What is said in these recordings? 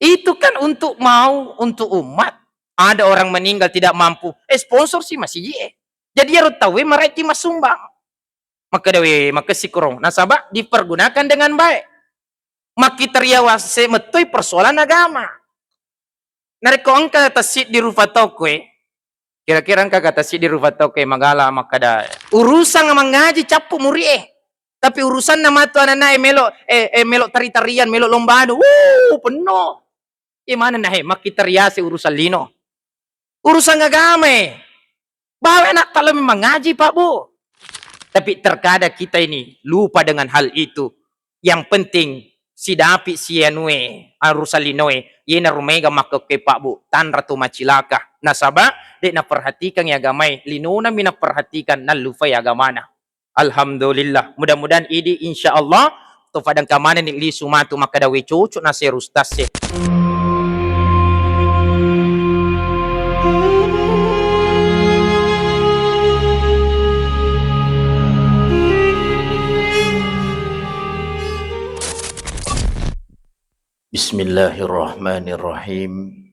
Itu kan untuk umat. Ada orang meninggal tidak mampu, sponsor sih masih ye. Jadi harus tahu mereka masumbang. Maka si kurang nasabah dipergunakan dengan baik. Maki teriawas semetoi persoalan agama. Nareko angka tasid di rufatokwe. Kira-kira angka tasid di rufatokwe magala makada. Urusan mengaji capu muri Tapi urusan nama tu anak melok tari-tarian, melok lombaan. Penuh. Mana nah maki teriasi urusan lino. Urusan agama bawa anak tak lebih mengaji Pak Bu. Tapi terkadang kita ini lupa dengan hal itu. Yang penting si dapi si anue arusalinoe yena rumega maka ke Pak Bu tan ratu macilaka nasaba dek na perhatikan ya gamai linuna mina perhatikan nan lupa ya gamana. Alhamdulillah mudah-mudahan ini insyaallah to padang kamana ni li sumatu maka dawe cucu na serustase. Bismillahirrahmanirrahim.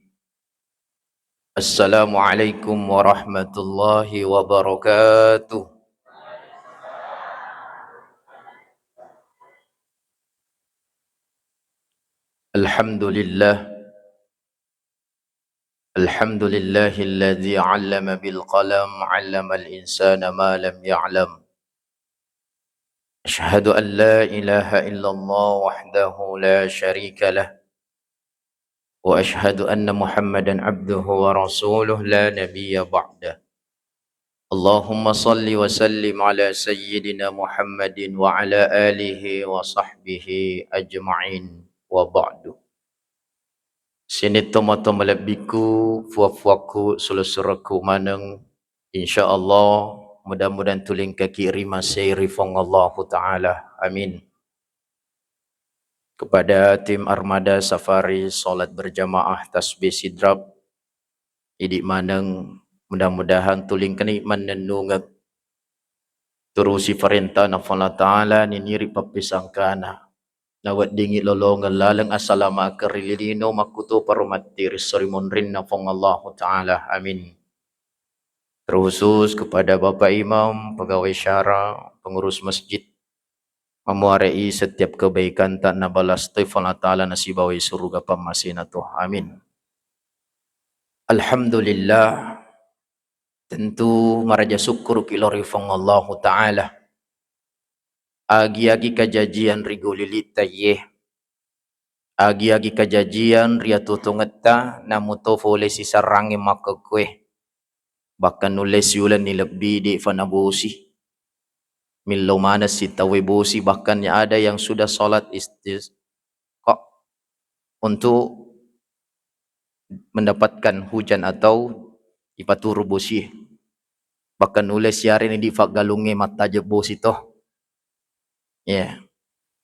Assalamualaikum warahmatullahi wabarakatuh. Alhamdulillah. Alhamdulillahilladzi 'allama bil qalam 'allamal insana ma lam ya'lam. Asyhadu an la ilaha illallah wahdahu la syarika lah. Wa asyhadu anna Muhammadan abduhu wa rasuluh la nabiyya ba'dah. Allahumma salli wa sallim ala sayyidina Muhammadin wa ala alihi wa sahbihi ajma'in wa ba'du. Sini tomo-tomo lebiku fuaku sulusuraku maneng insyaallah mudah-mudahan tuling kaki rima seirifong Allah Ta'ala. Amin. Kepada tim Armada Safari Salat Berjamaah Tasbih Sidrap idik maneng mudah-mudahan tuling kini menenungat terusi perintah nafala ta'ala niniri papisangkana nawat dingi lolongan lalang asalama kerilino makuto parumati risorimun rinna fong Allah Ta'ala. Amin. Terkhusus kepada Bapak Imam, pegawai syara, pengurus masjid, memuarai setiap kebaikan tak nabalas taifan ta'ala nasibawai surga pamasinatuh. Amin. Alhamdulillah. Tentu maraja syukur kilori fong Allah Ta'ala. Agi-agi kajajian rigulilita ye. Agi-agi kajajian riatutungeta namutofo le sisarangi makakwe. Bahkan nulis yulan ni lebih di fanabusi. Milo mana si tawibusi bahkan ada yang sudah salat kok untuk mendapatkan hujan atau ipaturu busi. Bahkan nulis siari ni di galunge mata jebus itu. Ya.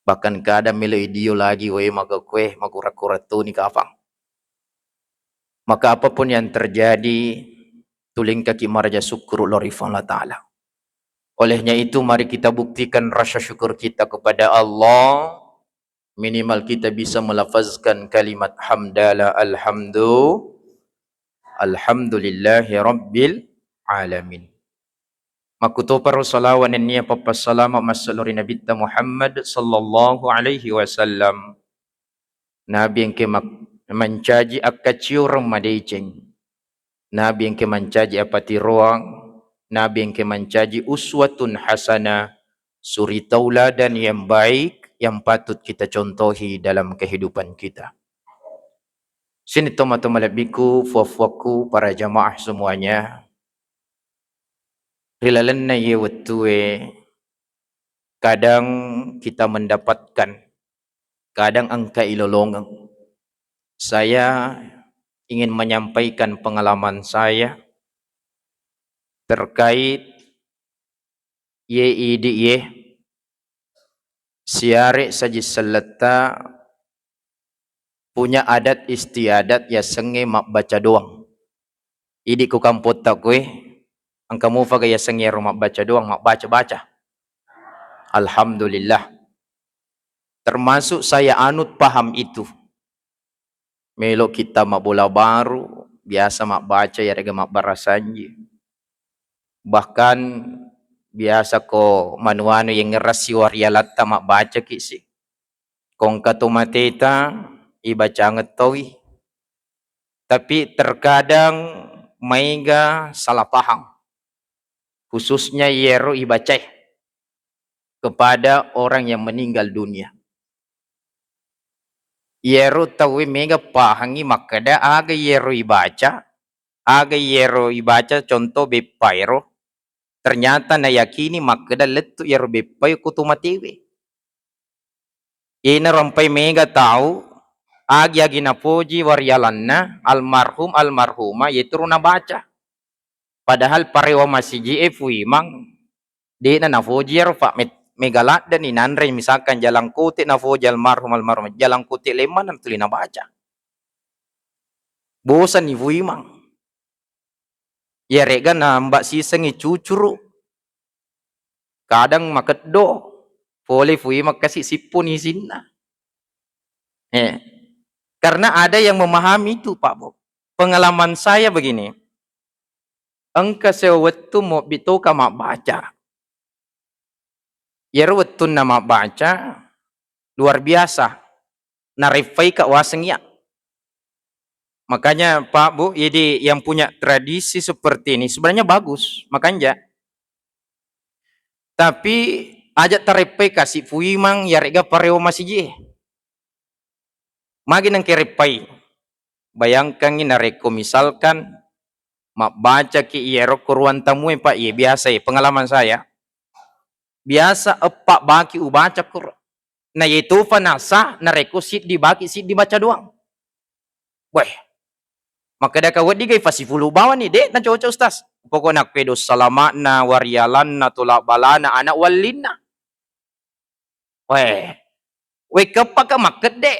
Bahkan kada milo idio lagi we maka kue makurat-kurat tu ni kafang. Maka apapun yang terjadi tuling kaki maraja syukur lorifan Allah Ta'ala. Olehnya itu mari kita buktikan rasa syukur kita kepada Allah. Minimal kita bisa melafazkan kalimat hamdala alhamdulillahi rabbil alamin. Makuto para salawan niya papasalama masaluri Nabi Muhammad sallallahu alaihi wasallam. Nabi yang mencaji akaciurang madaiceng. Nabi yang mencaji apati ruang. Nabi yang mencaji uswatun hasanah. Suri tauladan yang baik yang patut kita contohi dalam kehidupan kita. Sini toma-toma lebiku, fuaku para jamaah semuanya. Rilalanna ye wetue kadang kita mendapatkan kadang angka ilolongang. Saya ingin menyampaikan pengalaman saya terkait ye siare saji seleta punya adat istiadat ya senge mak baca doang. Idi ku kampot tak kue ang kamu faga ya senge mak baca doang mak baca. Alhamdulillah. Termasuk saya anut paham itu. Melo kita mak bola baru, biasa mak baca ya rega mak barasanji. Bahkan biasa ko manuano yang ngerasi waria latta mak baca kisi. Kong katumateta ibaca ngetawi. Tapi terkadang maiga salah paham. Khususnya yero ibaca kepada orang yang meninggal dunia. Yero tahu mega pahangi makada aga yero ibaca contoh bepairo ternyata na yakini makada letu yero bepai kutumatewe ina rampai mega tahu agi napoji waryalanna almarhuma yaitu na baca padahal parewa masih fuimang di na nafoji yero pak megalat dan inandre misalkan jalan kuti nafoji almarhum jalan kuti leman dan tulina baca bosan ni fuimang ya rega na mbak sisengi cucuru kadang makeddo boleh fuimang kasih sipun isinna karena ada yang memahami itu Pak Bob. Pengalaman saya begini engka sewettu mo bitoka mak baca ya wetun nama baca luar biasa narifai ka wasengnya. Makanya Pak Bu, jadi yang punya tradisi seperti ini sebenarnya bagus, makanya. Tapi ajak tarepai kasih fuimang ya rega pareo masih magi nang kerepai. Bayangkan ini nareko misalkan mak baca ki iero kuruan tamu Pak iya biasa pengalaman saya. Biasa epak baki ubaca kur. Nah itu fanasa nareko sit dibaca doang. Weh. Maka dah kawat digai fasifulu bawa nih dek na cowok ustaz. Pokoknya pedos salamatna waryalanna tulak balana anak walina. Weh. Weh kepak maket dek.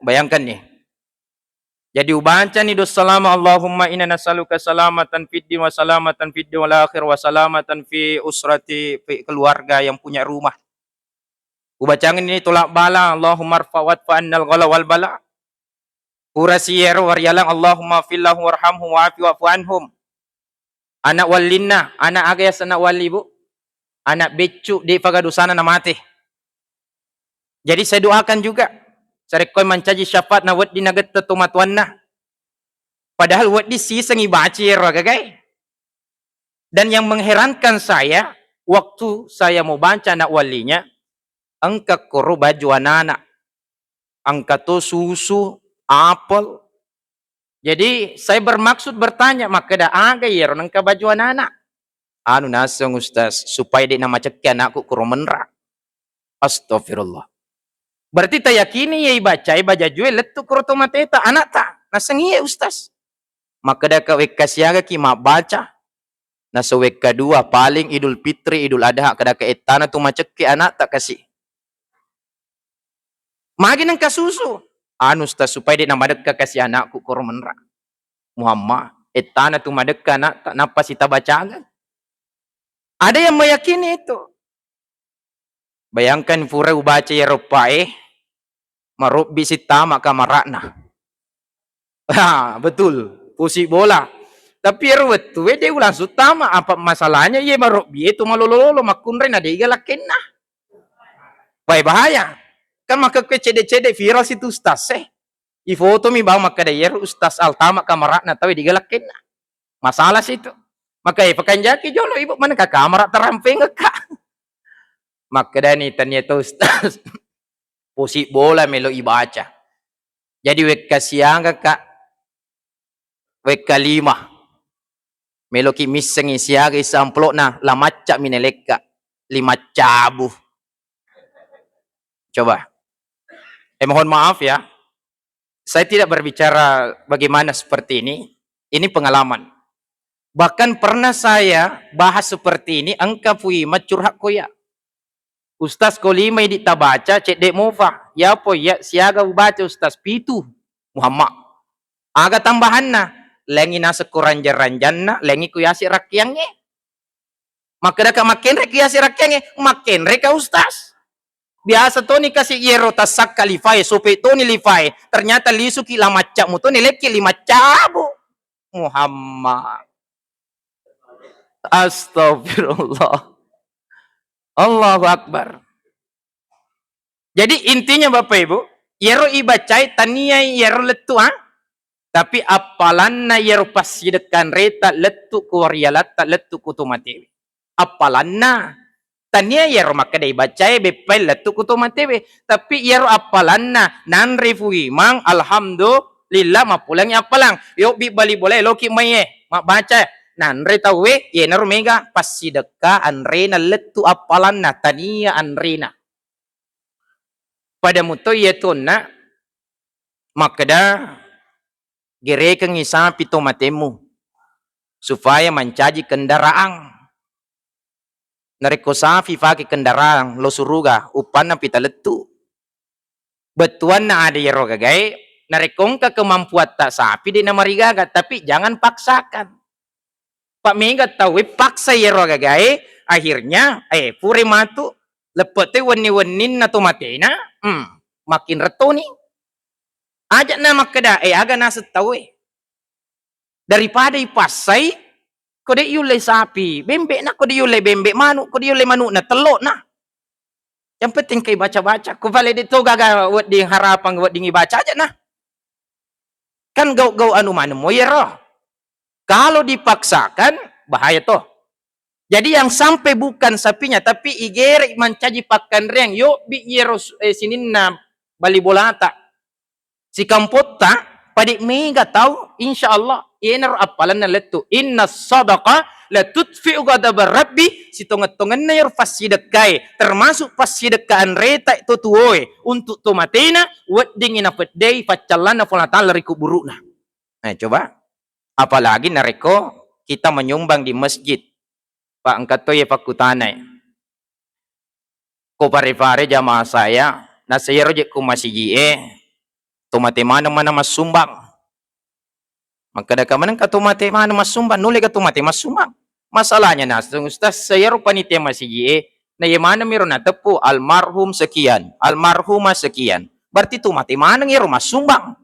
Bayangkan nih. Jadi ubaca nih dos salama Allahumma inna nas'aluka salamatan fid din wa salamatan fid wal akhir wa salamatan fi usrati fi keluarga yang punya rumah. Ubacangan ini tulak bala Allahumma rfa'wat fa'annal ghala wal bala. Kurasiyer waryalang Allahumma fillahu warhamhum wa'afi wa'fu anhum. Anak walina, anak agayas anak wali bu. Anak becu di pagadusana na mati. Jadi saya doakan juga. Saya rekoy mancaji syafaat na wad di nagat tumatuan na. Padahal wad di sisang ibacir kagay. Dan yang mengherankan saya, waktu saya mau baca anak walinya, angka koro baju anak-anak. Angka to susu, apel. Jadi saya bermaksud bertanya, maka dah aga ya nangka baju anak-anak. Anu nasang ustaz, supaya dia nama cekki anakku kuro menra. Astagfirullah. Berarti tak yakini ya baca jual letu kuro tomateta anak tak. Nasang iya ustaz. Maka dah kawek kasiaga ki mak baca. Nasa wek kedua paling Idul Fitri, Idul Adha kada ka etana tu macekki anak tak kasih. Magi nang kasusu. Anu ustaz supaya dia nama deka kasih anakku kuro menra. Muhammad etana tu madeka anak tak napa sita bacangan. Ada yang meyakini itu. Bayangkan fura ubaca ya ropae marubbi sitama kamarakna. Betul, pusik bola. Tapi ya betul dia ulang sutama apa masalahnya ye marubbi itu malololo makunren ada igalakin nah. Baik bahaya. Kan maka ke cede-cede viral situ ustaz I foto mi bawa maka dayer ustaz altama kamarakna tahu digalakin nah. Masalah situ. Maka pakai jaki jolo ibu mana ke kamar teramping kak. Maka dani ternyata ustaz posisi bola melo ibaca. Jadi wek kasiang kak wek kalima melo ki miseng siaga isamplok na lamaca mineleka 5 cabu. Coba. Mohon maaf ya. Saya tidak berbicara bagaimana seperti ini. Ini pengalaman. Bahkan pernah saya bahas seperti ini angka puima curhat koya. Ustaz kolima di tabaca cek dek mofa. Ya po ya siaga baca ustaz pitu Muhammad. Aga tambahan na lengi nasa kuranjan-ranjan na lengi kuyasi rakyangnya. Maka dah makin rekiasi rakyangnya makin reka ustaz. Biasa to ni kasih yero tasak kalifai sope to ni lifai. Ternyata lisuki lamacak mu to ni leki lima cabu. Muhammad. Astagfirullah. Allahu Akbar. Jadi intinya Bapak Ibu, yero ibacai tania yero letu ha? Tapi apalanna yero pas yedekan reta letu kuarialata letu kutumatewi. Apalanna tania yero makadai bacai bepel letu kutumatewi. Tapi yero apalanna nan refui mang alhamdulillah mapulang apalang. Yo bi bali boleh loki maye mak baca nan reta we yener mega pas sideka anrena letu apalanna tania anrena. Pada muto yetuna makada gerekeng isa pito matemu supaya mencaji kendaraan nareko safi faki kendaraan lo suruga upan na pita letu betuan na ada yero gagai narekong ka kemampuan tak sapi di namarigaga tapi jangan paksakan Pak Mega tahu paksa yero gagai akhirnya puri matu lepete wani-wanin na tumatena makin reto nih ajak na makada aga nasa tahu daripada ipasai kode yule sapi bembek na kode yule bembek manuk kode yule manuk na telok na yang penting kay baca-baca ko vale dito gaga wat ding harapan wat ding baca aja nah kan gau anu mana mo yero kalau dipaksakan bahaya toh jadi yang sampai bukan sapinya tapi igere mencaji pakan reng yo bi yero sinin na bali bolata si kampota padik mega tahu insyaallah yener apalan na letu inna sadaqa la tudfi'u ghadab rabbi si tongat-tongan na yer fasidekai termasuk fasidekaan reta itu tuoy untuk tomatena wad dingin na pedei facalana fola ta'ala riku burukna. Nah coba apalagi nareko kita menyumbang di masjid Pak angkat ya fakutanai ko pare-pare jamaah saya na sayero je ku masjid tomate mana mas sumbang maka ka manang katumate mana mas sumbang nule katumate mas sumbang masalahnya nas ustaz saya panitia masjid na yemana meron na tepu almarhum sekian almarhumah sekian berarti tumate mana ngero mas sumbang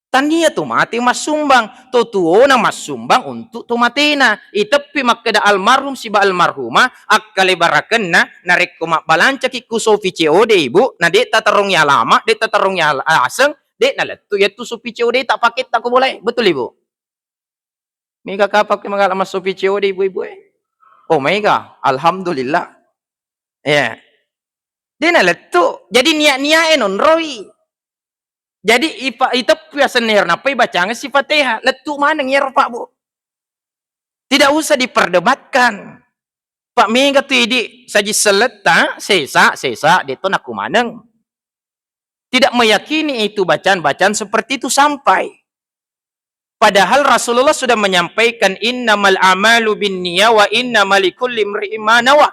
tania tumate mas sumbang tutuo na mas sumbang untuk tumatena itepi makada almarhum si ba almarhumah akkale baraken na nareko mak balanca ki kusofi COD ibu na de tatarongnya lama de tatarongnya aseng dek na letu ya tu supi COD tak paket tak boleh betul ibu mega kapak mengal mas supi COD ibu oh mega alhamdulillah ya dia na letu jadi niat non roi jadi itu biasa ner napa bacanya si Fatihah letu mana nyer Pak Bu tidak usah diperdebatkan Pak mega tu idi saji seleta sesa deto naku maneng tidak meyakini itu bacaan-bacaan seperti itu sampai. Padahal Rasulullah sudah menyampaikan innamal amalu binniyah wa innamal likulli imri'in ma nawa.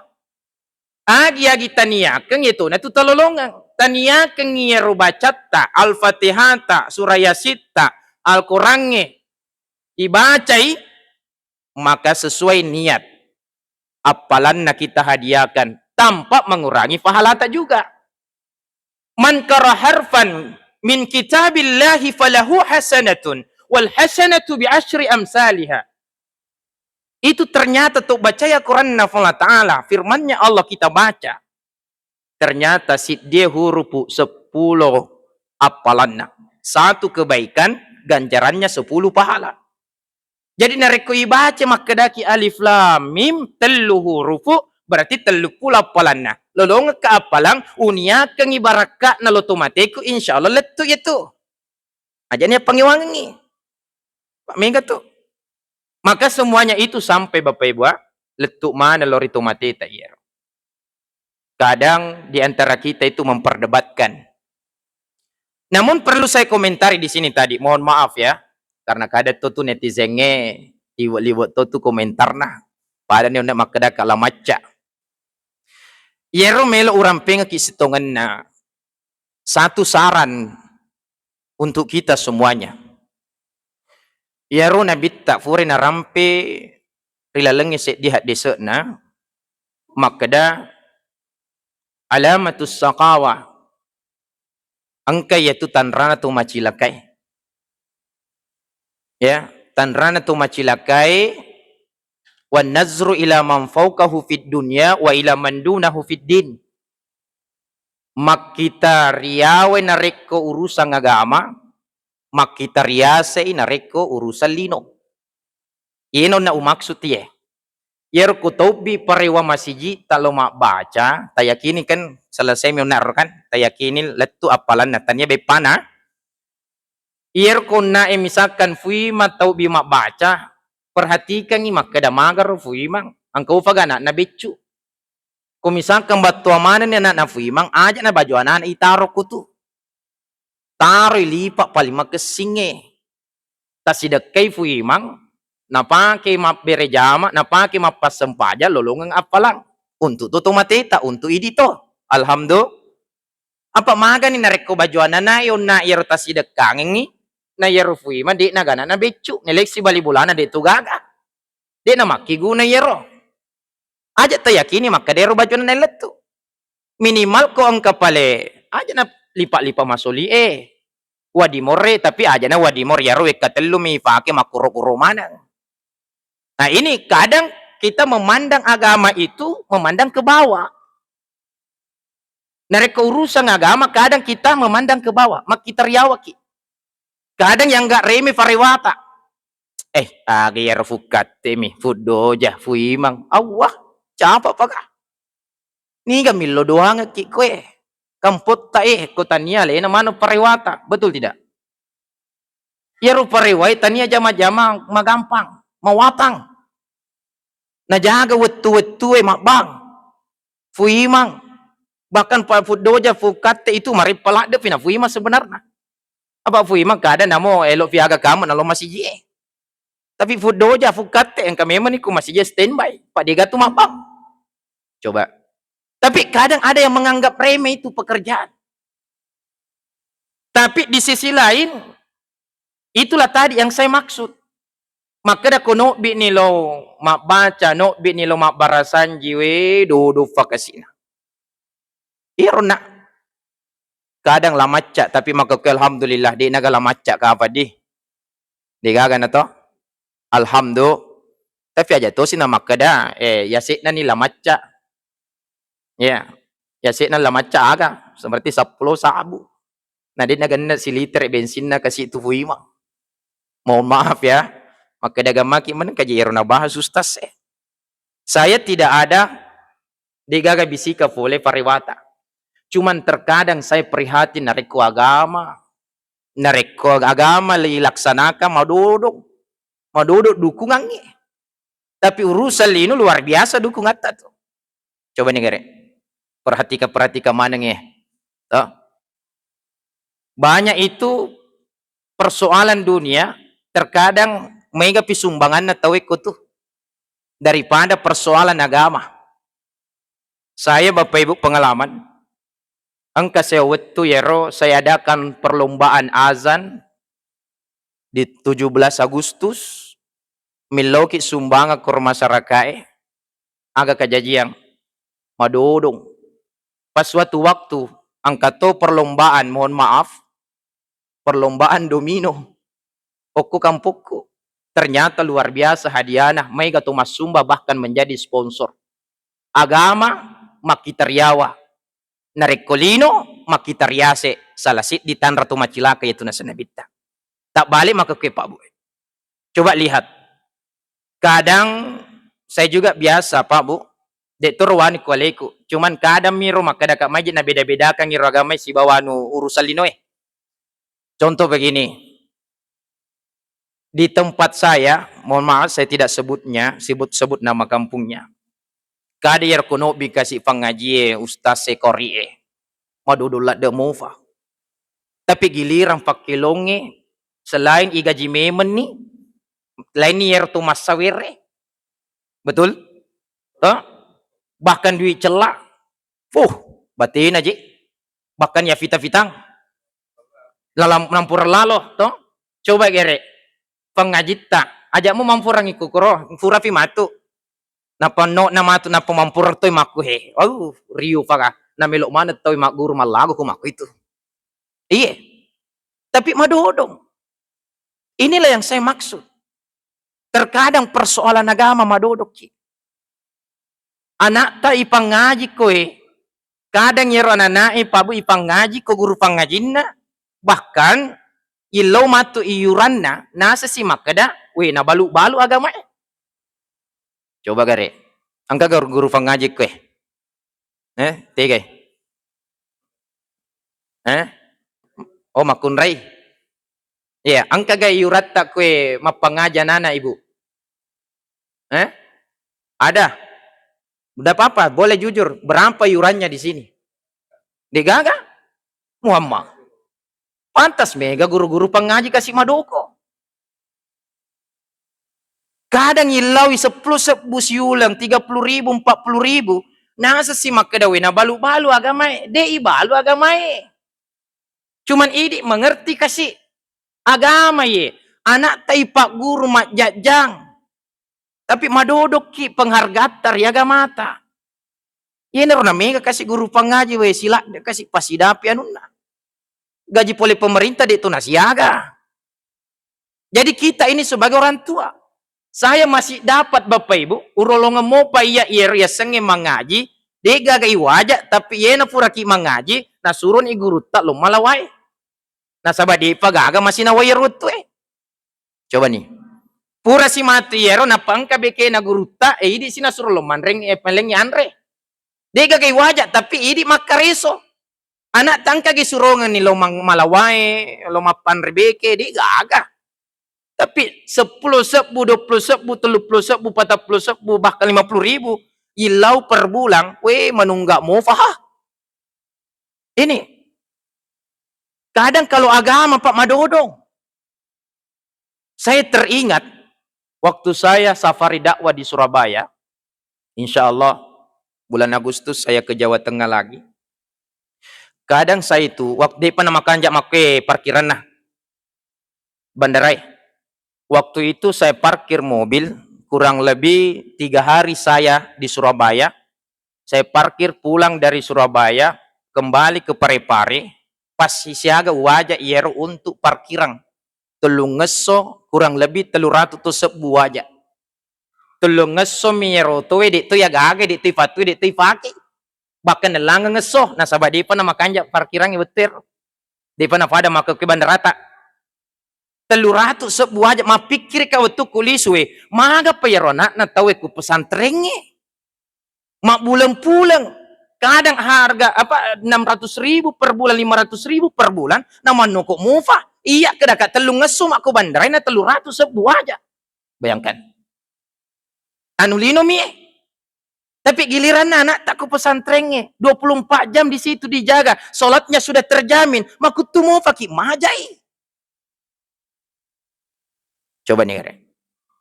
Agi taniakeun itu na tu tololongan. Taniakeun ngieu bacata Al-Fatihah surah Yasin Al-Qur'an ibacai maka sesuai niat. Apalanna kita hadiahkan tanpa mengurangi pahala juga. Man qara harfan min kitabillahi falahu hasanatun wal hasanatu bi asyri amsalha. Itu ternyata tuh baca ya Quran Allah Ta'ala firmannya Allah kita baca ternyata dia huruf 10 apalanna satu kebaikan ganjarannya 10 pahala. Jadi nareko ibaca makadaki alif lam mim telu hurufu berarti telu pula apalanna lolong ke apalang unia keng ibaraka na lotomateku insyaallah letu itu ajanya pangiwangi Pak Mega tuh maka semuanya itu sampai Bapak Ibu letu mana lori tomate tak iya kadang diantara kita itu memperdebatkan namun perlu saya komentari di sini tadi mohon maaf ya karena kada tuh netizennya liwat tuh komentar nah pada nih udah makada kala maca Yero melo orang pengen kisitongan na satu saran untuk kita semuanya. Yero nabit tak fure na rampe rilalengnya set dihat desa na makada alamatus saqawa, angkai yaitu tanrana tu macilakai. Ya, tanrana tu macilakai, wan nazru ila man fawqahu fid dunya wa ila man dunahu fid din. Mak kita riawe nareko urusan agama, mak kita riase nareko urusan lino. Ino na umaksud ye. Yer kutobi parewa masiji talo mak baca, tayakini kan selesai menar kan, tayakini letu apalan natanya bepana. Yer kona misalkan fui matau bi mak baca, perhatikan ni mak kada magar fui mang, angkau fagana na becu. Kung misalkan batu mana ni anak na fui mang, aja na baju anak itaro kutu. Taro ilipa paling makesinge. Tasidekai fui mang, napake map berejama, napake map pasempaja lolongang apalang. Untuk tuto mateta, untuk idito. Alhamdulillah. Apa maga ni nareko bajuana na yon na yer tasidekang ni na yer fui man di na gana na becu. Neleksi bali bulana di tugaga. Di na makiguna yero. Aja tayakini makadero bajuana na letu. Minimal ko ang kapale. Aja na lipa-lipa masuli wadimore tapi aja na wadimor yaro ekatelu mi pake makuro-kuro mana. Nah ini kadang kita memandang agama itu memandang ke bawah. Nareko urusan agama kadang kita memandang ke bawah, mak kita riawaki. Kadang yang enggak reme farewata. Agayar fukat temi fudoja fuimang. Allah, capa pakah. Ni gamilo doang ki koe. Kampot ta kotania le namano farewata, betul tidak? Yaro farewai tania jama-jama magampang, mawatang. Najaga wetu-wetu makbang. Fuimang. Bahkan pa fudoja fukate itu mari palak de pina fuima sebenarnya. Apa fuima kada namo elok piaga kamu nalo masih je. Tapi fudoja fukate yang kami maniku masih je standby. Pak Dega tu makbang. Coba. Tapi kadang ada yang menganggap remeh itu pekerjaan. Tapi di sisi lain itulah tadi yang saya maksud. Maka dah kono bi nilo mak baca no bi nilo mak barasan jiwe do fakasina. Irona kadang la macca tapi maka alhamdulillah di naga la macca ka apa di gaga na to alhamdulillah tapi aja to sina makada yasik na ni la macca ya yasik na la macca aga seperti 10 sabu nah di naga na si liter bensin na kasih tu fuima mohon maaf ya maka daga maki man kaji irona bahas ustas saya tidak ada di gaga bisika fole pariwata. Cuman terkadang saya prihatin nareko agama lilaksanakan mau duduk dukungannya. Tapi urusan ini luar biasa dukungan tuh. Coba nih gere, perhatikan mana nih. Banyak itu persoalan dunia terkadang mega pisumbangan atau ikut tuh daripada persoalan agama. Saya Bapak Ibu pengalaman. Angka saya waktu yero saya adakan perlombaan azan di 17 Agustus miloki sumbangan ke masyarakat agak kejadian madodong pas suatu waktu angka to perlombaan mohon maaf perlombaan domino oku kampukku ternyata luar biasa hadiahnya mega Thomas Sumba bahkan menjadi sponsor agama makitariawa narekolino makitariase salasit di tanra tu macilaka itu na sanabita tak balik maka ke Pak Bu. Coba lihat kadang saya juga biasa Pak Bu dek turwani kualeku cuman kadang miro maka dekat majid na beda-bedakan ngiro agama si bawanu urusan lino contoh begini di tempat saya mohon maaf saya tidak sebut nama kampungnya kada yer kono bi kasih pengaji ustaz sekori madudulat de mufa tapi giliran pakilonge selain igaji memen nih lain yer tu masawire betul bahkan duit celak batin aja bahkan ya fitang dalam nampur lalo coba gere pengajita ajakmu mampuran ikukuro furafi matu napa no nama tu napa mampur tu maku riu paka na melok mana tahu mak guru malago ko mako itu. Iya. Tapi madodong. Inilah yang saya maksud. Terkadang persoalan agama madodok ki. Anak ta ipangaji ko kadang yero anak pabu ipangaji ko guru pangajinna, bahkan ilo matu iuranna nasa si makada we na balu-balu agama coba gare angka guru pangaji ko tiga oh makunray angka ga iurat ta ko mapangaja nana ibu ada udah apa boleh jujur berapa iurannya di sini digaga Muhammad pantas mega guru-guru pengaji kasih madoko. Kadang ilawi 10 siulang 30.000 40.000 nasa si makadawi na balu-balu agamay de ibalu agamay. Cuman idi mengerti kasih agama anak taipak guru majajang tapi madodok ki penghargatar ya agamata. Iya na mega kasih guru pengaji sila kasih pasidapi anuna. Gaji oleh pemerintah itu nasiaga. Jadi kita ini sebagai orang tua, saya masih dapat Bapak Ibu, urolongan mo pa iya senge mengaji, dia gagai wajah, tapi iya na pura ki mengaji, na surun i guru tak lo malawai. Nah sahabat di pagaga masih na wayarut Coba nih, pura si mati yero na pangka beke na guru tak, idi sina suruh lo manreng peleng andre. Dia gagai wajah, tapi idi makareso. Anak tangka gisurongan ni lo malawai, lo mapan rebeke, di gaga. Tapi 10 sebu, 20 sebu, 30 sebu, 40 sebu, bahkan 50.000, ilau per bulan, menunggak mo fahah. Ini. Kadang kalau agama Pak Madodong. Saya teringat, waktu saya safari dakwah di Surabaya, insya Allah, bulan Agustus saya ke Jawa Tengah lagi. Kadang saya itu waktu depan nama kanjak make parkiran nah bandarai. Waktu itu saya parkir mobil kurang lebih 3 hari saya di Surabaya. Saya parkir pulang dari Surabaya kembali ke Parepare. Pas siaga wajah iero untuk parkiran. Telung ngeso kurang lebih 300 sebu wajah. Telung ngeso miero tuwe itu ya gaga itu fatu itu faki. Bahkan nelang ngesoh nah sahabat dia nama kanjak parkirannya betir dia pernah pada maka ke bandarata 300 sebuah aja mapikir kau tu kuliswe maga payarona na tawe ku pesantrennya mak bulan-bulan kadang harga 600.000 per bulan 500.000 per bulan nama nukuk mufa iya kedakat telung ngesoh mak ku bandarai na 300 sebuah aja bayangkan anu lino mie. Tapi giliran anak tak ke pesantrennya 24 jam di situ dijaga, sholatnya sudah terjamin, makutumu fakih majai. Coba nih,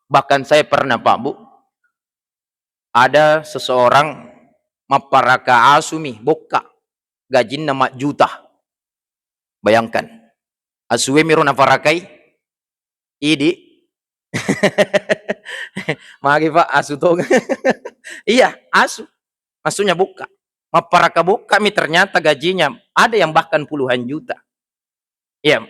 bahkan saya pernah Pak Bu, ada seseorang maparaka asumi boka, gaji nama juta. Bayangkan, asuwe miro naparakai, idi. Magi Pak asu tong. Iya asu maksudnya buka maparaka buka mi ternyata gajinya ada yang bahkan puluhan juta ya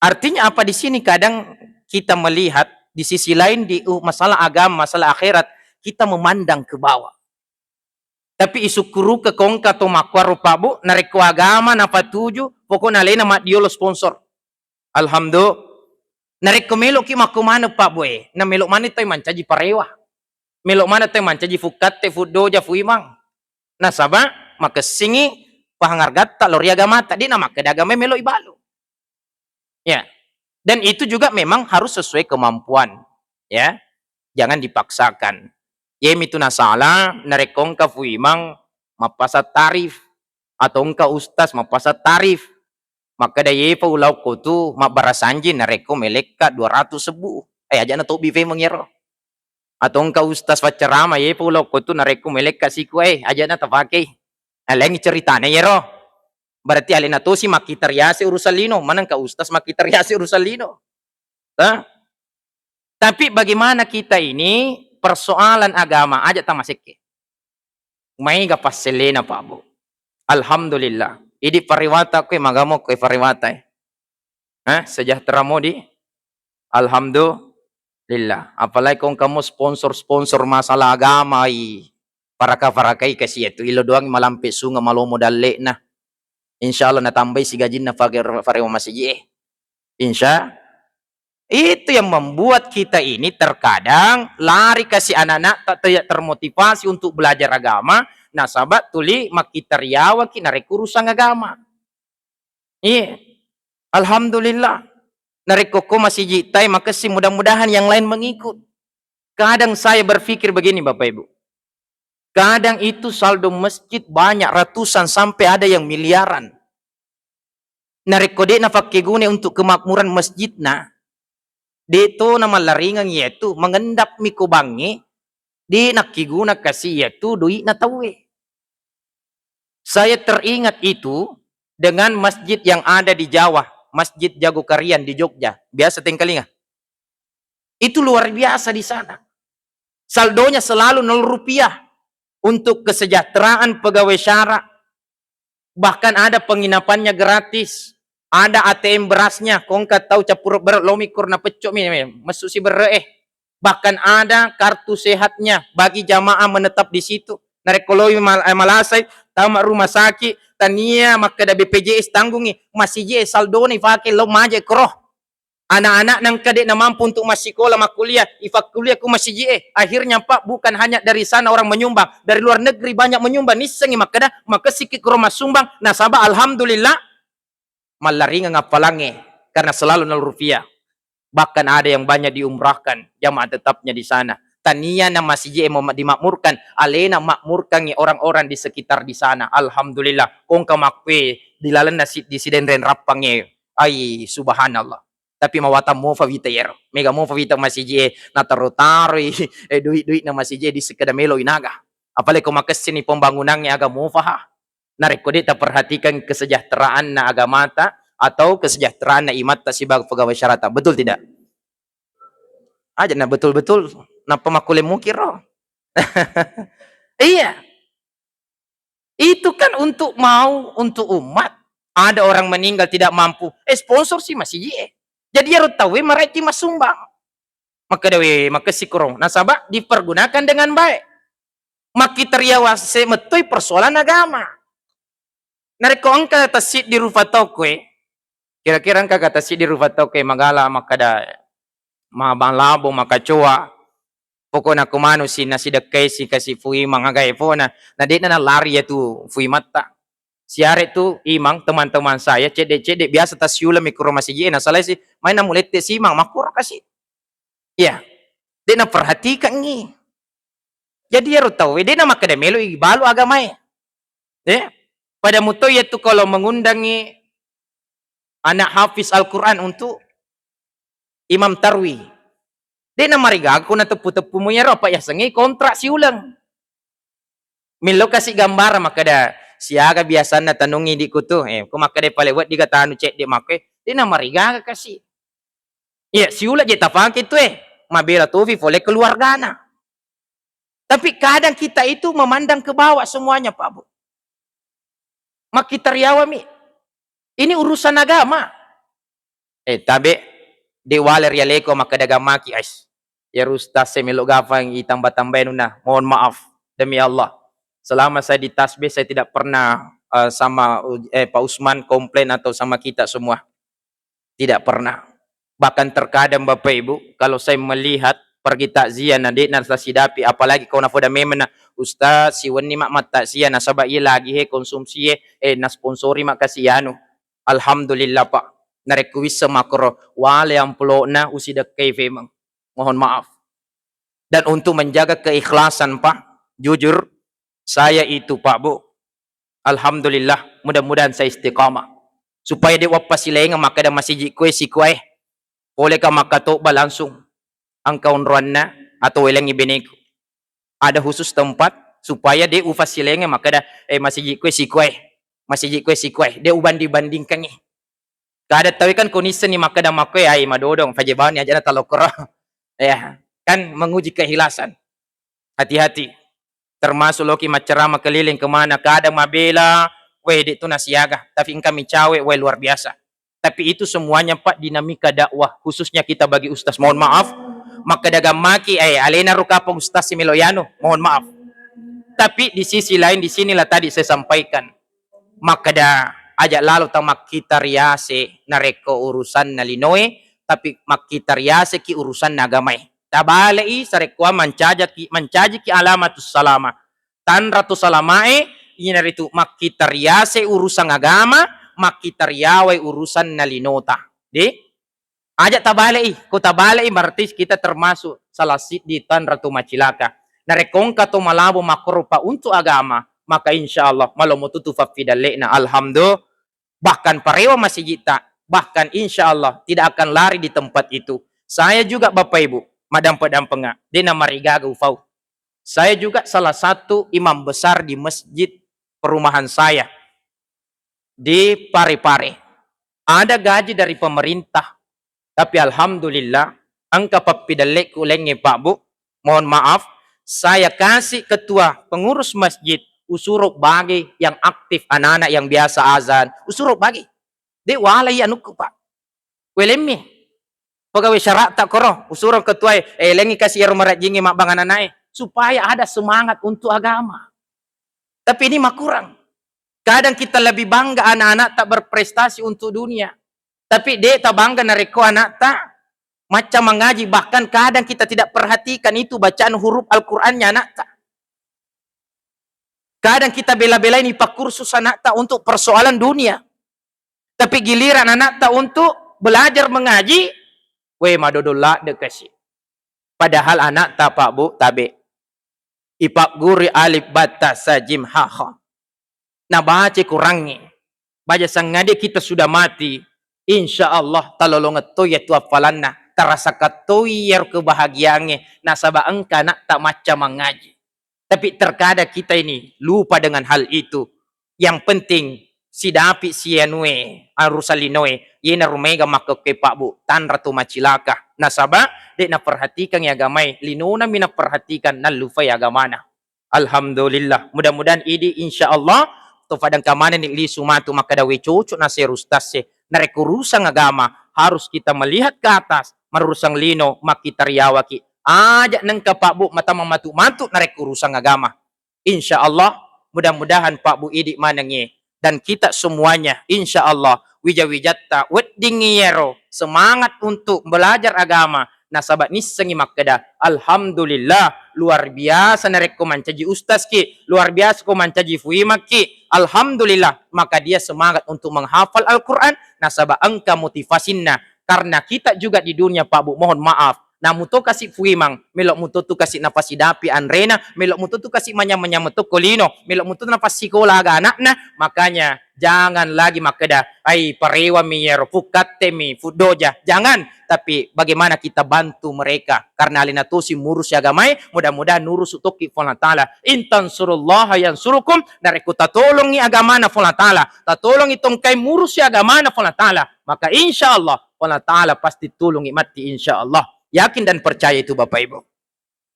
artinya apa di sini kadang kita melihat di sisi lain di masalah agama masalah akhirat kita memandang ke bawah tapi isukuru ke kongka to makwaru Pak Bu nareko agama napa tuju pokoknya lain nama diolo sponsor alhamdulillah nareko melok ki makumano Pak Bu na melok mana tay mancaji parewa melok mana tay mancaji fukatte fudoja fuimang nah saba maka singi pahangargat tak lori agama tadi nama kedagame melok ibalo ya dan itu juga memang harus sesuai kemampuan ya jangan dipaksakan ya itu nasala narekong ka fuimang mapasat tarif atau engka ustaz mapasat tarif maka daya pa ulau ko tu mabarasanji nareko meleka 200 sebu aja na to bife mengyero atau engkau ustaz wacarama ye pa ulau ko tu nareko meleka siku aja na tapake aleng ceritanya yero berarti alena to si makitariase urusan lino manang ka ustaz makitariase urusan lino tapi bagaimana kita ini persoalan agama aja tamasik may gapaselena Pak Bu Alhamdulillah. Idi pariwata ko magamo ko pariwata. Sejahtera mo di. Alhamdulillah. Apalagi kung kamu sponsor-sponsor masalah agama para ka kasi itu ilo doang malampi sunga malomo dalle na. Insyaallah natambay si gajin na pareho masiji. Insya itu yang membuat kita ini terkadang lari kasih anak-anak tak termotivasi untuk belajar agama. Nah, sahabat tuli makita riawa ki narek urusan agama. Iya. Alhamdulillah. Narek koko masih jitai makasih mudah-mudahan yang lain mengikut. Kadang saya berpikir begini Bapak Ibu. Kadang itu saldo masjid banyak ratusan sampai ada yang miliaran. Narek kode na fakigune untuk kemakmuran masjid na. Dito na malaringan yaitu mengendap mikubangi di nakiguna kasih yaitu dui na tawe. Saya teringat itu dengan masjid yang ada di Jawa, Masjid Jagokarian di Jogja. Biasa tingkalinga. Itu luar biasa di sana. Saldonya selalu 0 rupiah untuk kesejahteraan pegawai syara. Bahkan ada penginapannya gratis. Ada ATM berasnya, kongkat tahu capur berlomikur na pecok masuk si Bahkan ada kartu sehatnya bagi jamaah menetap di situ. Narekoloi malasay, tamak rumah sakit, tania maka da BPJS tanggungi, masih je saldo ni pakai lo maje kroh. Anak-anak nang kadek na mampu untuk masih sekolah makuliah, ifak kuliah ku masih je. Akhirnya Pak bukan hanya dari sana orang menyumbang, dari luar negeri banyak menyumbang. Nisengi maka sikit rumah sumbang. Nasabah alhamdulillah malaringan ngapalange karena selalu 0 rupiah. Bahkan ada yang banyak diumrahkan jamaah tetapnya di sana. Tania na masjid dimakmurkan, alena makmurkan orang-orang di sekitar di sana. Alhamdulillah. Kong kamakwe dilalan nasi di sidenren rapangnya. Ay subhanallah. Tapi mawata mo favitayer. Mega mo favita masjid na taro-taro duit-duit na masjid di sekadamelo inaga. Apalagi kung makasini pembangunannya agak mo fahah. Narikode tak perhatikan kesejahteraan na agamata atau kesejahteraan na imata sibag pegawai syarata. Betul tidak? Aja na betul-betul na pemakule mukir. Iya. Itu kan untuk untuk umat. Ada orang meninggal tidak mampu. Sponsor sih masih jadi harus tahu mereka masumbang. Maka si kurang. Nasabah dipergunakan dengan baik. Makita riawas semetoi persoalan agama. Nariko angka tasit di Rufatokwe, kira-kira angka tasit di Rufatokwe magala makada mabalabo makacoa pokoknya kumano si nasidakay si kasi fui mangagay po na di na lari itu fui mata siare tu imang teman-teman saya cedek biasa tas yula mikro masih na salai si main namulete si imang makura kasi ya dia na perhatikan ni jadi harus tahu dia na makadamelo ibalo agamay pada muto yaitu kalau mengundangi anak hafiz Al-Quran untuk imam tarwi. Dia na marigago na tepu-tepu mo yaro pa yasangi kontrak si ulang. Milo kasih gambar makada siaga biasa na tanungi di kuto kung makada palewat di katano cek di make dia na marigaga kasi. Ya si ulang je tapang itu mabela tufi oleh keluarga na. Tapi kadang kita itu memandang ke bawah semuanya Pak Bu. Makita riawami. Ini urusan agama. Tabi diwaler yaleko makadagamaki as. Ya rustas semelo gafang itambah-tambah na. Mohon maaf demi Allah. Selama saya di tasbih saya tidak pernah sama Pak Usman komplain atau sama kita semua. Tidak pernah. Bahkan terkadang Bapak Ibu kalau saya melihat pergi takziah na di narasidapi apalagi kau nafoda memena Ustaz si wani mak takziah na sabab ia lagi konsumsi na sponsori mak kasihanu alhamdulillah Pak narekuis semakro wale amplo na usida kay memang mohon maaf dan untuk menjaga keikhlasan Pak jujur saya itu Pak Bu alhamdulillah mudah-mudahan saya istiqamah supaya di wapasilenga makada masih kue si kue oleh ka makatoba langsung ang kaunruan na atau ilang ibiniko. Ada khusus tempat supaya dia ufasilenge makada masih si kue dia ubanding-bandingkan kada tahu kan kondisi ni makada makwe ay madodong pajebawan aja na talokro ya kan menguji kehilasan hati-hati termasuk loki macerama keliling kemana kadang mabela weh dek tu nasiaga, tapi kami cawe, weh luar biasa. Tapi itu semuanya Pak dinamika dakwah, khususnya kita bagi ustaz, mohon maaf, maka dagang maki, alena rukapa ustaz si Meloyano, mohon maaf. Tapi di sisi lain, di sinilah tadi saya sampaikan, maka dah ajak lalu tang makita riase nareko urusan nalinoe, tapi makita riase ki urusan nagamai. Tabalai sarekwa mancaji ki alamatus salama. Tan ratu salamae inaritu makita riase urusan agama, makita riawai urusan nalinota. Di ajak tabalai, ko tabalai berarti kita termasuk salah di tan ratu macilaka. Narekongka to malabo makrupa untuk agama, maka insya Allah malam mututu fafidalena alhamdulillah, bahkan parewa masih jita, bahkan insya Allah tidak akan lari di tempat itu. Saya juga Bapak Ibu madam padam penga dina marigaga ufau, saya juga salah satu imam besar di masjid perumahan saya di Parepare. Ada gaji dari pemerintah, tapi alhamdulillah angka papidalek ulenge Pak Bu, mohon maaf, saya kasih ketua pengurus masjid usuruk bagi yang aktif, anak-anak yang biasa azan, usuruk bagi. Dek walai anuku Pak. Welemi. Pegawai syarat tak koro, usuruk ketua lengi kasih rumarat jingi mak bang anak supaya ada semangat untuk agama. Tapi ini mah kurang. Kadang kita lebih bangga anak-anak tak berprestasi untuk dunia. Tapi dek tak bangga nareko anak tak macam mengaji, bahkan kadang kita tidak perhatikan itu bacaan huruf Al-Qur'annya anak tak. Kadang kita bela-bela ini pak kursus anak tak untuk persoalan dunia. Tapi giliran anak tak untuk belajar mengaji, weh madodola dekasi. Padahal anak tak Pak Bu tabe. Ipak guri alif bata sajim haha. Nah baca kurangnya. Baca sangade kita sudah mati. Insya Allah talolongat to ya tu afalanna. Terasa katoi yer kebahagiaannya. Nasabah engka nak tak macam mengaji. Tapi terkadang kita ini lupa dengan hal itu. Yang penting si dapi si anue arusalinoe yena rumega maka ke Pak Bu tan ratu macilaka. Nasabah dek na perhatikan ya gamai linuna mina perhatikan na lupa ya gamana. Alhamdulillah. Mudah-mudahan ini insya Allah to padang kamane ni li sumatu maka dawe cucu na serustase na rekurusang agama harus kita melihat ke atas marurusang lino makitariawaki ajak nang ka Pak Bu mata mamatu-matu narek urusan agama. Insya Allah mudah-mudahan Pak Bu idi manangi dan kita semuanya insya Allah wijawijatta weddingiyero semangat untuk belajar agama nasabat nisengi makada. Alhamdulillah luar biasa narek ko mancaji ustaz ki, luar biasa ko mancaji fuimak ki. Alhamdulillah maka dia semangat untuk menghafal Al-Quran nasabah engka motivasinna karena kita juga di dunia Pak Bu mohon maaf na muto kasih fuimang, melok muto tu kasih nafas dapi anrena, melok muto tu kasih manya muto kolino, melok muto nafas sikola aga anak-na, makanya jangan lagi makeda, parewa mi yero, fukatte mi, fudoja, jangan, tapi bagaimana kita bantu mereka, karena alina tu si murus agamai, mudah-mudahan nurus utoki fona ta'ala, intan surullah yang surukum, nareku tatolongi agamana fona ta'ala, tatolongi tongkai murus agamana fona ta'ala, maka insya Allah, fona ta'ala pasti tulungi mati insya Allah. Yakin dan percaya itu Bapak Ibu.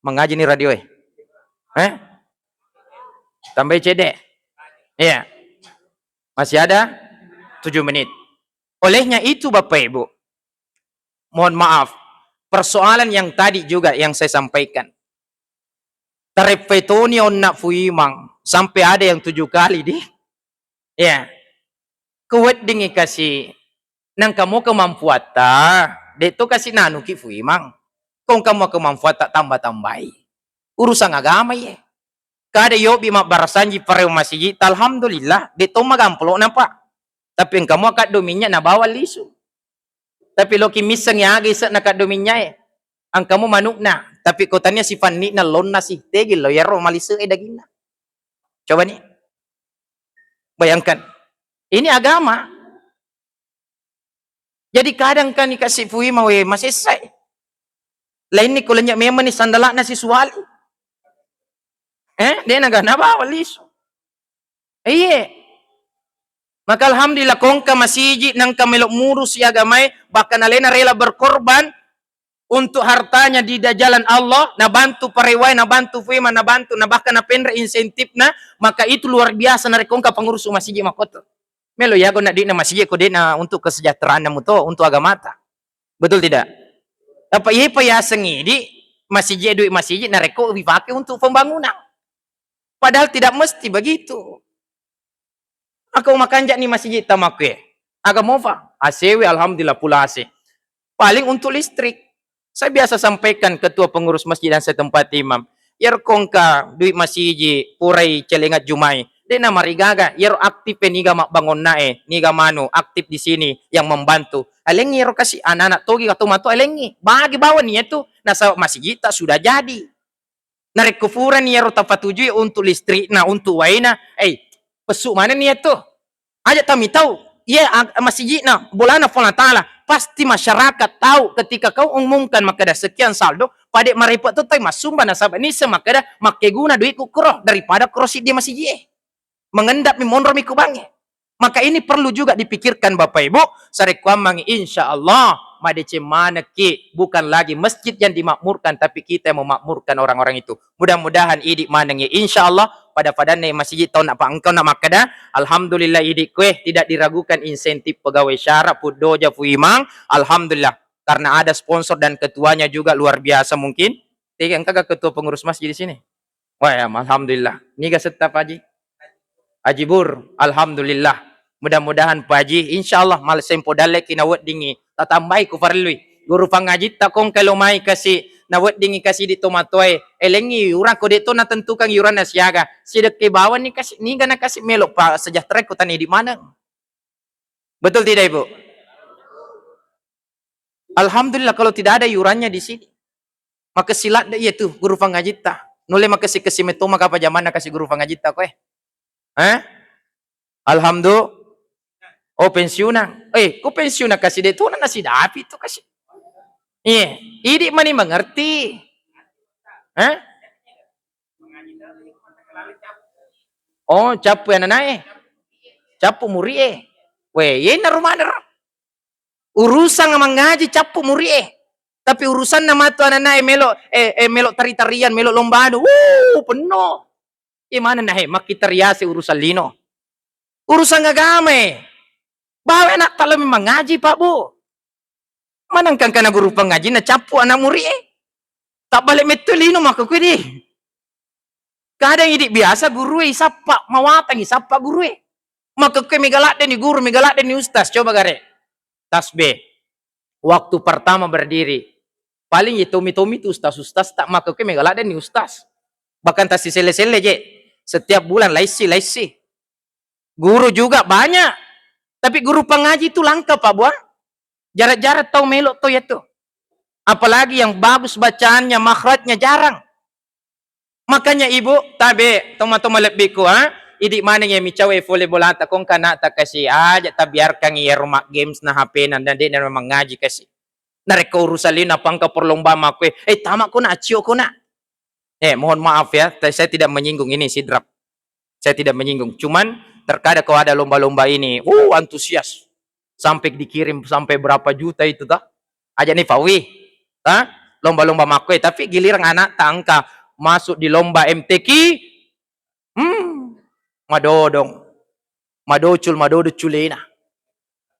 Mengaji nih radio tambah CD. Iya. Masih ada 7 menit. Olehnya itu Bapak Ibu. Mohon maaf. Persoalan yang tadi juga yang saya sampaikan. Terepetoni onna fuimang. Sampai ada yang 7 kali di. Iya. Kuwet dingi kasih. Nang kamu kemampuan Deto kasih nanu ki fuimang. Kung kamu kemanfaat tak tambah-tambahi. Urusan agama ye. Kada yo bima barasanji pareu masjid. Alhamdulillah. Deto magamplo na Pak. Tapi kamu akad dominya na bawal lisu. Tapi lo kimisang yagi sa nakad dominya ye. Ang kamu manuk na. Tapi kotanya si Fanny na lon na si tegil lo yaro malisu daging na. Coba nih. Bayangkan. Ini agama. Jadi kadang kan dikasih fui mau masih say. Lain ni kulanya memang ni sandala na si suwali. Dia naga bawal iso. Iya. Maka alhamdulillah kong ka masiji nang kamelok murus si agamay bahkan alena rela berkorban untuk hartanya di jalan Allah, na bantu parewai, na bantu fema, na bantu, na bahkan na pendra insentif na, maka itu luar biasa na rekongka pengurus masjid makoto. Melo ya kau nak di na masjid kau na untuk kesejahteraan namu to, untuk agama ta. Betul tidak? Apa iya pa ya sengi di masjid duit masjid na reko dipakai untuk pembangunan. Padahal tidak mesti begitu. Aku makan jak ni masjid tamakwe. Agak mofa. ACW alhamdulillah pula AC. Paling untuk listrik. Saya biasa sampaikan ketua pengurus masjid dan setempat imam. Yer kongka duit masjid purai celengat jumai. Dia nama rigaga. Yer aktif niga mak bangun nae. Niga manu aktif di sini yang membantu. Alengi yer kasih anak-anak togi atau matu alengi. Bagi bawa nih itu. Nasa masjid tak sudah jadi. Narik kufuran yer tapatuju untuk listrik. Nah untuk waina. Pesuk mana nih itu? Aja kami tahu. Ya masjid na bolana Allah Ta'ala pasti masyarakat tahu ketika kau umumkan maka dah sekian saldo pada merepot tu tay masumba nasabah ni semaka dah make guna duit ku kroh daripada krosit dia masjid mengendap mi monro mi kubange. Maka ini perlu juga dipikirkan Bapak Ibu sarekwamang insyaallah madece mana ki bukan lagi masjid yang dimakmurkan tapi kita yang memakmurkan orang-orang itu. Mudah-mudahan idik maneng insyaallah pada masjid tahun apa engkau nak makada alhamdulillah idik kue tidak diragukan insentif pegawai syarat pudoja fuimang alhamdulillah karena ada sponsor dan ketuanya juga luar biasa mungkin. Tiga engkau ketua pengurus masjid di sini. Wah ya alhamdulillah. Niga setap Haji. Haji Bur alhamdulillah. Mudah-mudahan Pak Haji insyaallah mal sempo dalek kinawat dingi tatambai ku farlui guru pangajit takong kalau mai kasih nawat dingi kasih di tomatoy elengi urang ko dito na tentukan yuran na siaga sidek ke bawan ni kasih ni gana kasih melok pa sejahtera ko tani di mana. Betul tidak Ibu? Alhamdulillah kalau tidak ada yurannya di sini maka silat dah itu guru pangajit ta nule maka si kesimeto maka apa zaman na kasih guru pangajit ta ko alhamdulillah. Oh pensiunan. Ku pensiunan kasih dia tu na nasi dapi tu kasih. Iya, idik mani mengerti. Oh, capu yang naik. Capu murie. Weh, ye na rumah na. Urusan mengaji capu murie. Tapi urusan nama tu anak naik melok melok tari-tarian, melok lombaan. Penuh. Mana naik makitariasi urusan lino. Urusan agama. Bawa anak tak lebih mengaji Pak Bu. Manangkan kana guru pengaji na capu anak murid tak balik metulino maka kue di. Kadang idik biasa guru sapa mawatang sapa guru maka kue megalak dan guru megalak dan ustaz coba gare. Tasbih. Waktu pertama berdiri paling tomi-tomi tu ustaz tak maka kue megalak dan ustaz. Bahkan tas sele-sele je. Setiap bulan laisi. Guru juga banyak. Tapi guru pengaji itu langka Pak Buah. Jarak-jarak tahu melok to ya tuh. Apalagi yang bagus bacaannya, makhrajnya jarang. Makanya Ibu, tabe, toma-toma lebih ku idik mana yang micawe volleyball ata kong kana tak kasih aja tabiarkan iya rumah games na HP dan dia memang ngaji kasih. Narek urusan lina pangka perlombaan makwe. Tamak ko na, acio ko na. Mohon maaf ya, saya tidak menyinggung ini sidrap. Saya tidak menyinggung. Cuman terkadang kalau ada lomba-lomba ini, antusias. Sampai dikirim sampai berapa juta itu dah. Aja nih Fawi. Lomba-lomba makwe. Tapi giliran anak tangka masuk di lomba MTQ. Madodong. Madoculina.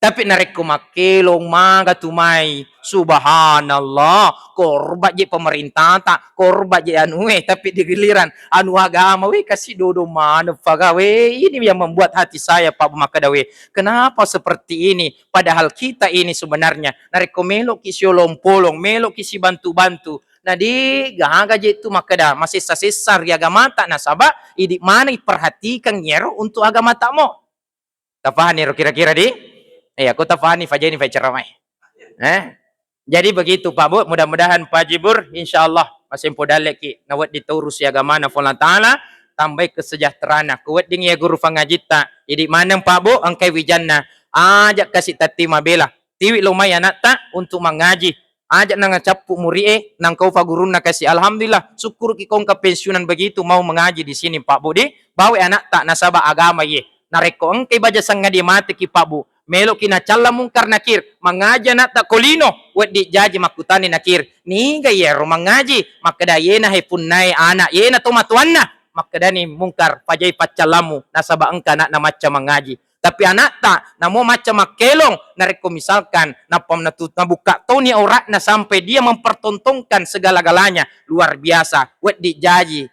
Tapi narik ko makilong maga tumay. Subhanallah. Korbat je pemerintah tak. Korbat je tapi di giliran anu agama kasih dodo mana pagawe. Ini yang membuat hati saya Pak Makadawe. Kenapa seperti ini? Padahal kita ini sebenarnya narik ko melok kisi olong-polong, melok kisi bantu-bantu. Nah di gahaga je itu makada masih sasesar ya agama tak nasabah. Idik mana perhatikan nyero untuk agama tak mo. Tafahan nyero kira-kira di? Aku tafani fajani fajaramai. Jadi begitu Pak Bu, mudah-mudahan Pak Jibur insyaallah masih podalek ki nawat diturus agama na Allah Taala tambah kesejahteraan kuat ding ya guru pangajita. Jadi mana Pak Bu angkai wijanna ajak kasih tati mabela. Tiwi lumayan ta untuk mengaji. Ajak nang capu murie nang kau fa guruna kasih alhamdulillah syukur ki kong pensiunan begitu mau mengaji di sini Pak Bu di bawa anak tak nasabah agama ye. Nareko angkai baja sanga di mati ki Pak Bu. melo kina calla mungkar nakir, mangaja na ta kolino, wet di jaji makutani nakir, ni gayero mangaji, makada yena he punnai anak yena tomatuanna, makada ni mungkar pajai pacalamu, nasaba engka na maca mangaji. Tapi anak tak, namo macam makelong, nareko misalkan, napam nabuka toni aurat na sampai dia mempertontonkan segala-galanya, luar biasa, wet di jaji,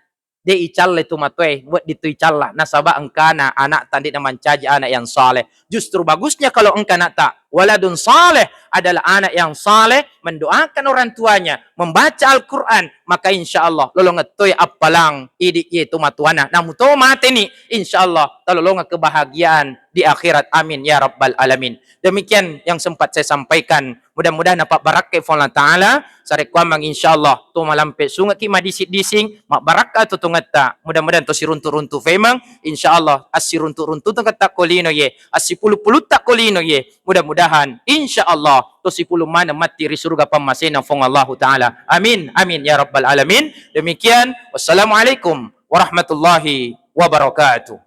de icalla itu matwe, buat itu icalla, nasaba engkana anak tadi naman caji anak yang saleh. Justru bagusnya kalau engkana tak, waladun saleh adalah anak yang saleh, mendoakan orang tuanya, membaca Al-Quran, maka insya Allah lolongetoy apalang idik itu matuana. Namun to mate ni, insya Allah talolonga kebahagiaan di akhirat. Amin ya rabbal alamin. Demikian yang sempat saya sampaikan. Mudah-mudahan dapat barakah Allah Ta'ala. Sarekwamang insyaAllah. Tu malampe sungai kima dising. Mak barakah tu tungata. Mudah-mudahan tu siruntu-runtu femang. InsyaAllah. As siruntu-runtu tungata kolino ye. As sipulu-pulu tak kolino ye. Mudah-mudahan. InsyaAllah. Tu sipulu mana mati di surga pamasena fong Allah Ta'ala. Amin. Amin. Ya Rabbal Alamin. Demikian. Wassalamualaikum warahmatullahi wabarakatuh.